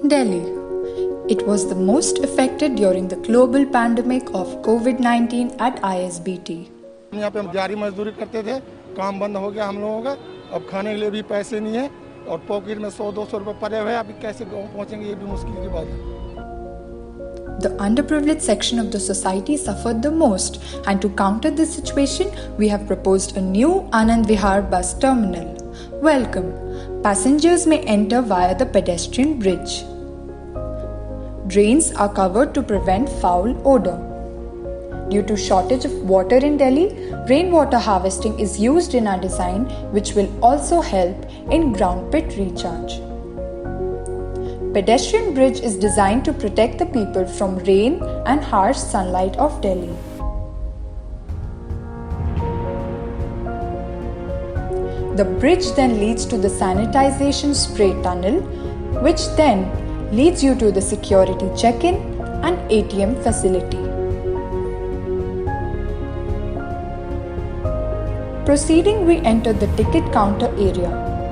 Delhi. It was the most affected during the global pandemic of COVID-19 at ISBT. यहाँ पे हम जारी मजदूरी करते थे, काम बंद हो गया हम लोगों का, अब खाने के लिए भी पैसे नहीं है और पॉकेट में 100-200 रुपए पड़े हुए हैं, अभी कैसे गाँव पहुँचेंगे ये भी मुश्किल की बात है. The underprivileged section of the society suffered the most, and to counter this situation, we have proposed a new Anand Vihar bus terminal. Welcome. Passengers may enter via the pedestrian bridge. Drains are covered to prevent foul odor. Due to shortage of water in Delhi, rainwater harvesting is used in our design, which will also help in ground pit recharge. Pedestrian bridge is designed to protect the people from rain and harsh sunlight of Delhi. The bridge then leads to the sanitization spray tunnel, which then leads you to the security check-in and ATM facility. Proceeding, we enter the ticket counter area.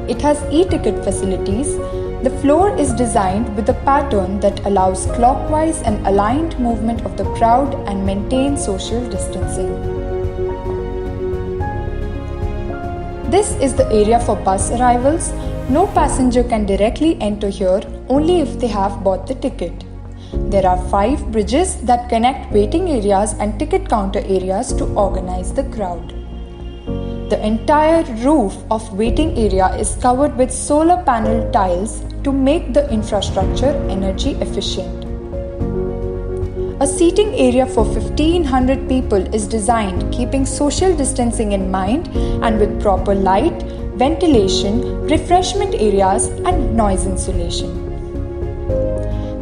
It has e-ticket facilities. The floor is designed with a pattern that allows clockwise and aligned movement of the crowd and maintain social distancing. This is the area for bus arrivals. No passenger can directly enter here only if they have bought the ticket. There are 5 bridges that connect waiting areas and ticket counter areas to organize the crowd. The entire roof of waiting area is covered with solar panel tiles to make the infrastructure energy efficient. A seating area for 1500 people is designed keeping social distancing in mind and with proper light, ventilation, refreshment areas and noise insulation.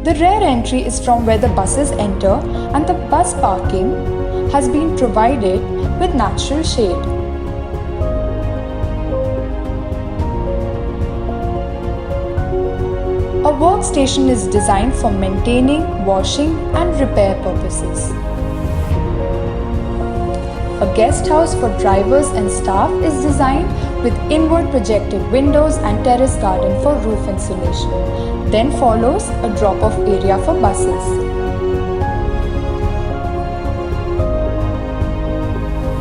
The rear entry is from where the buses enter and the bus parking has been provided with natural shade. A workstation is designed for maintaining, washing and repair purposes. A guest house for drivers and staff is designed with inward projected windows and terrace garden for roof insulation. Then follows a drop-off area for buses.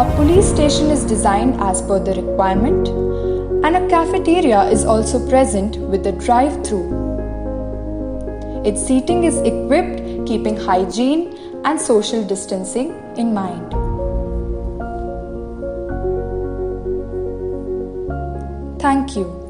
A police station is designed as per the requirement, and a cafeteria is also present with a drive-through. Its seating is equipped keeping hygiene and social distancing in mind. Thank you.